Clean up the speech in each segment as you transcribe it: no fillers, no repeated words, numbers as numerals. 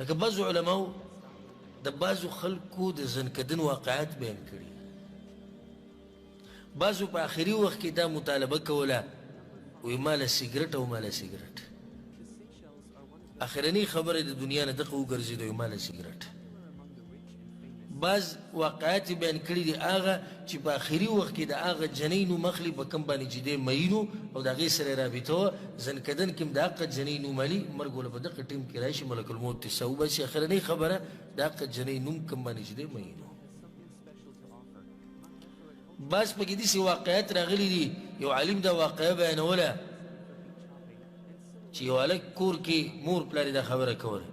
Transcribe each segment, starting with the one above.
لکه بعضو علماو د بعضو خلکو د زنکدن واقعات بیان کړي بعضو په آخري وخت کې دا مطالبه کوله وی ماله سیګرټ او ماله سیګرټ اخرنی خبره د دنیا نه دغه وګرځېد وی ماله سیګرټ بعض واقعات بیان کړي دي هغه چې په آخري وخت کې د هغه جنۍ نوم اخلي په کوم باندې چې دی مینو او د هغې سره یې رابطه وه زنکدن کې هم د هغه جنۍ نوم علي مرګ وله په دغه ټیم کې راشي ملک الموت ته سه وباسي اخرنۍ خبره د هغه جنۍ نوم کوم باندې چې دی مینو بعض پکې داسې واقعات راغلي دي یو عالم دا واقعه بیانوله چې یو هلک کور کې مور پلار دا خبره کوله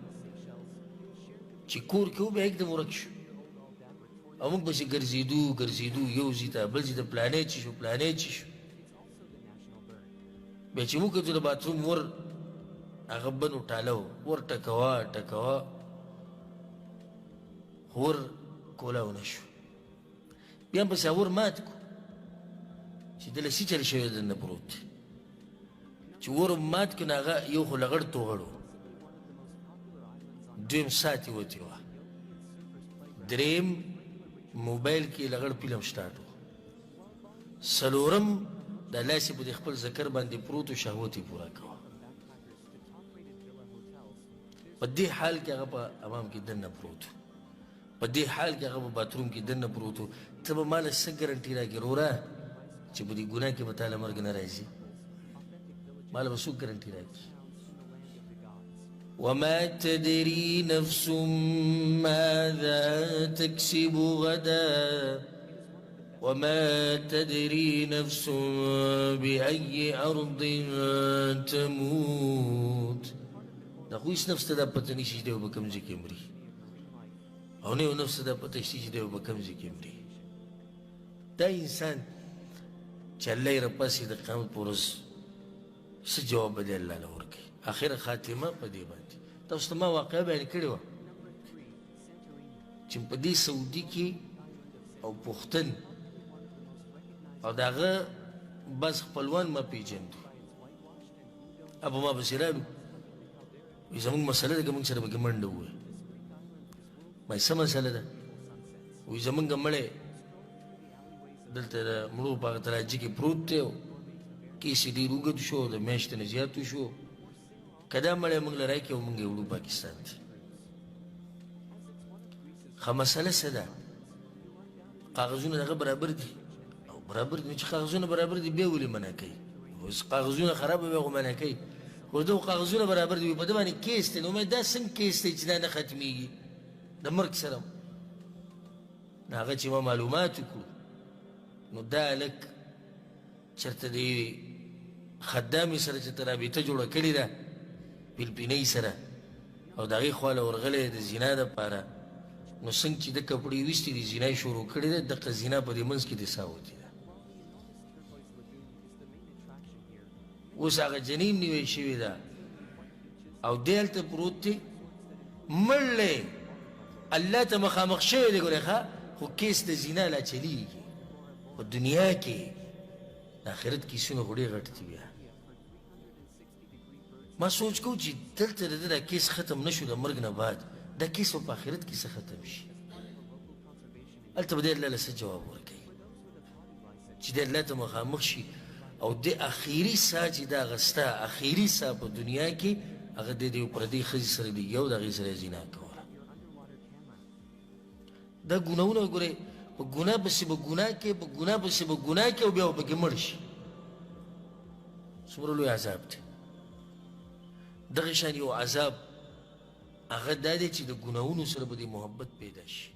چې کور کې و بیا یکدم ورک شو او موږ پسې ګرځېدو یو ځای ته بل ځای ته پلانې چې شو بیا چې موږ کتو د باتروم ور هغه بند وټاله و ور ټکوه خو ور کولی ونه شو بیا هم پسې ور مات کو چې دله سیچل شوی دننه پروت چې ور مات کو نو هغه یو خو لغړ توغړ و دویم ساعت یې وتې وه دریم موبایل کې لغړ فلم سټارټ و څلورم دا لاس یې په دې خپل ذکر باندې پروت و شهوت یې پوره کوه په دې حال کې هغه په امام کې دننه پروت و په دې حال کې هغه په باتروم کې دننه پروت و ته به ماله څه ګرنټي راکړې وروره چې په دې ګناه کې به تاله مرګ نه راځي ماله به څوک ګرنټي راکړي وما تدري نفس ماذا تكسب غدا وما تدري نفس بأي أرض تموت دا خو هیڅ نفس ته دا پته نشي چې دی به کوم ځای کې مري او نه یو نفس ته دا پته شته چې دی به کوم ځای کې مري دا انسان چې الله یې راپاسي د قیامت په ورځ څه جواب به دی الله له ورکوي آخر خاتمه په دې باندې تاسو ته ما واقعه بیان کړې وه چې په دې سعودي کې او پښتن او د هغه بس خپلوان ما پېژندو ابو ما پسې راغلو وایي زموږ مسله ده که موږ سره پکې منډه ووایو ما څه مسله ده وایي زموږ مړی دلته د مړو په هغه تراجي کې پروت دی او کیس یې ډېر اوږد شو د میاشتې نه زیات شو که دا مړی موږ له راکړي او موږ یې وړو پاکستان ته ښه مسله څه ده کاغذونه د هغه برابر دي او برابر دي چې کاغذونه برابر دي بیا ولې منع کوي اوس کاغذونه خرابه وي خو منع کوي خو دغه کاغذونه برابر دي په ده باندې کیس دی نو دا څنګه کیس دی چې دا نه ختمېږي د مرګ سره د هغه چې ما معلومات وکړو نو دا هلک چېرته د خدامې سره چې ته رابطه جوړه کړې ده فلپینۍ سره او د هغې خواله ورغلی د زنا دپاره نو څنګه چې د کپړې ویستې دي زنا یې شروع کړې ده دغه زنا په دې منځ کې د ساوتې ده اوس هغه جنین نیوی شوې ده او دی هلته پروت دی مړلی الله ته مخامخ شوی دی ګورې ښه خو کیس د زنا لا چلیږي په دنیا کې د آخرت کیسونه خو ډېر غټ دي بیا ما سوچ کوم چې دلته د ده دا کیس ختم نه شو د مرګ نه بعد دا کیس به په آخرت کې څه ختم شي هلته به دی الله له څه جواب ورکوي چې دی الله ته مخامخ شي او د اخري ساه چې دا اخیسته اخري ساه په دنیا کې هغه د یو پردۍ ښځې سره لګي او د هغې سره یې زنا کوله دا ګناهونه ګورئ په ګناه پسې به ګناه کې په ګناه پسې به ګناه کې او بیا به پکې مړ شي څومره لوی عذاب دی دغه شان یو عذاب هغه دا دی چې د ګناهونو سره به دې محبت پیدا شي